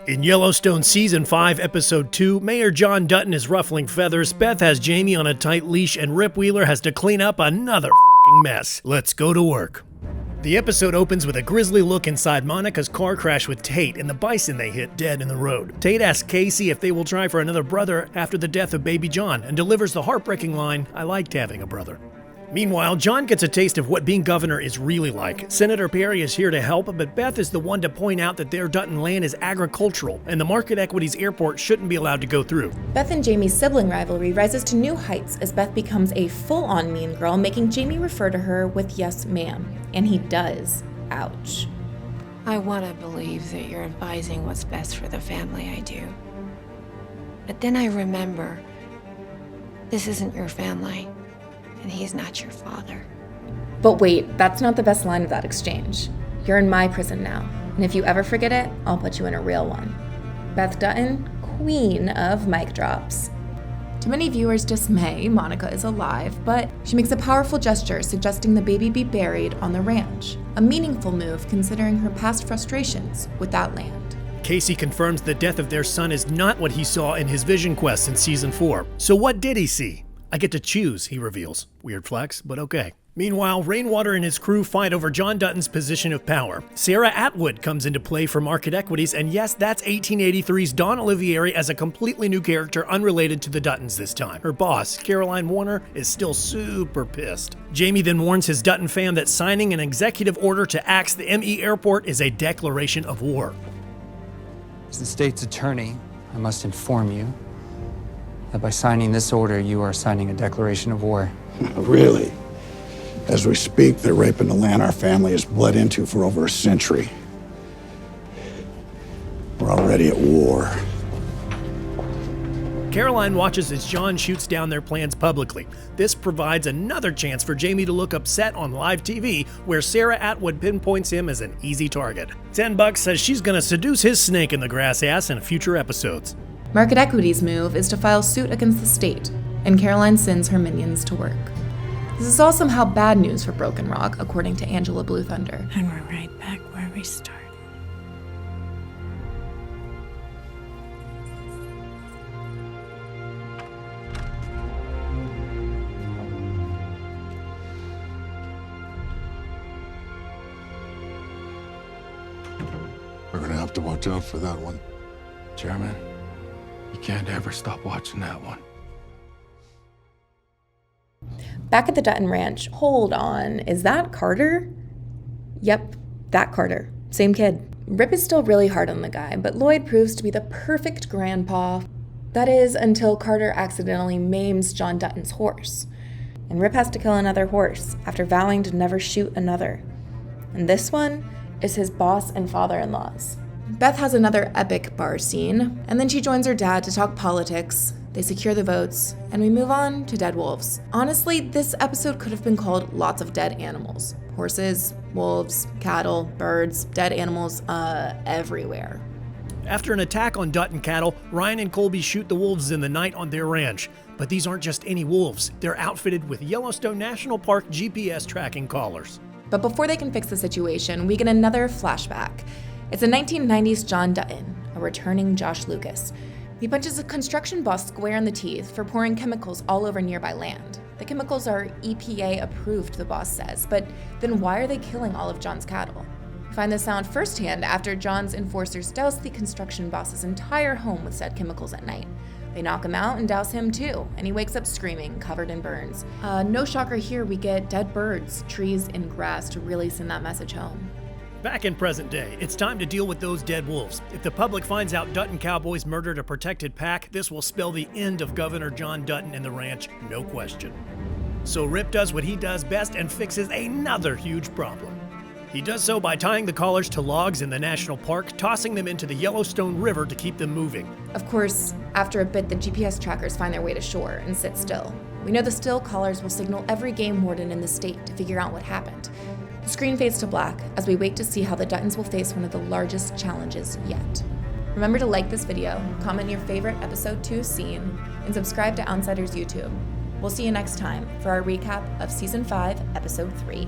In Yellowstone Season 5, Episode 2, Mayor John Dutton is ruffling feathers, Beth has Jamie on a tight leash, and Rip Wheeler has to clean up another f***ing mess. Let's go to work. The episode opens with a grisly look inside Monica's car crash with Tate and the bison they hit dead in the road. Tate asks Casey if they will try for another brother after the death of baby John and delivers the heartbreaking line, "I liked having a brother." Meanwhile, John gets a taste of what being governor is really like. Senator Perry is here to help, but Beth is the one to point out that their Dutton land is agricultural, and the Market Equities Airport shouldn't be allowed to go through. Beth and Jamie's sibling rivalry rises to new heights as Beth becomes a full-on mean girl, making Jamie refer to her with "yes, ma'am." And he does. Ouch. I want to believe that you're advising what's best for the family, I do. But then I remember, this isn't your family. And he's not your father. But wait, that's not the best line of that exchange. You're in my prison now, and if you ever forget it, I'll put you in a real one. Beth Dutton, queen of mic drops. To many viewers' dismay, Monica is alive, but she makes a powerful gesture suggesting the baby be buried on the ranch. A meaningful move considering her past frustrations with that land. Casey confirms the death of their son is not what he saw in his vision quest in Season 4. So what did he see? "I get to choose," he reveals. Weird flex, but okay. Meanwhile, Rainwater and his crew fight over John Dutton's position of power. Sarah Atwood comes into play for Market Equities, and yes, that's 1883's Dawn Olivieri as a completely new character unrelated to the Duttons this time. Her boss, Caroline Warner, is still super pissed. Jamie then warns his Dutton fam that signing an executive order to axe the ME airport is a declaration of war. As the state's attorney, I must inform you that by signing this order, you are signing a declaration of war. Really? As we speak, they're raping the land our family has bled into for over a century. We're already at war. Caroline watches as John shoots down their plans publicly. This provides another chance for Jamie to look upset on live TV, where Sarah Atwood pinpoints him as an easy target. $10 says she's gonna seduce his snake in the grass ass in future episodes. Market Equities' move is to file suit against the state, and Caroline sends her minions to work. This is all somehow bad news for Broken Rock, according to Angela Blue Thunder. And we're right back where we started. We're gonna have to watch out for that one. Chairman, you can't ever stop watching that one. Back at the Dutton Ranch, hold on, is that Carter? Yep, that Carter. Same kid. Rip is still really hard on the guy, but Lloyd proves to be the perfect grandpa. That is, until Carter accidentally maims John Dutton's horse. And Rip has to kill another horse after vowing to never shoot another. And this one is his boss and father-in-law's. Beth has another epic bar scene, and then she joins her dad to talk politics. They secure the votes, and we move on to dead wolves. Honestly, this episode could have been called Lots of Dead Animals. Horses, wolves, cattle, birds, dead animals, everywhere. After an attack on Dutton cattle, Ryan and Colby shoot the wolves in the night on their ranch. But these aren't just any wolves. They're outfitted with Yellowstone National Park GPS tracking collars. But before they can fix the situation, we get another flashback. It's a 1990s John Dutton, a returning Josh Lucas. He punches a construction boss square in the teeth for pouring chemicals all over nearby land. The chemicals are EPA approved, the boss says, but then why are they killing all of John's cattle? We find this out firsthand after John's enforcers douse the construction boss's entire home with said chemicals at night. They knock him out and douse him too, and he wakes up screaming, covered in burns. No shocker here, we get dead birds, trees, and grass to really send that message home. Back in present day, it's time to deal with those dead wolves. If the public finds out Dutton cowboys murdered a protected pack, this will spell the end of Governor John Dutton and the ranch, no question. So Rip does what he does best and fixes another huge problem. He does so by tying the collars to logs in the national park, tossing them into the Yellowstone River to keep them moving. Of course, after a bit, the GPS trackers find their way to shore and sit still. We know the still collars will signal every game warden in the state to figure out what happened. The screen fades to black as we wait to see how the Duttons will face one of the largest challenges yet. Remember to like this video, comment your favorite episode 2 scene, and subscribe to Outsiders YouTube. We'll see you next time for our recap of Season 5, Episode 3.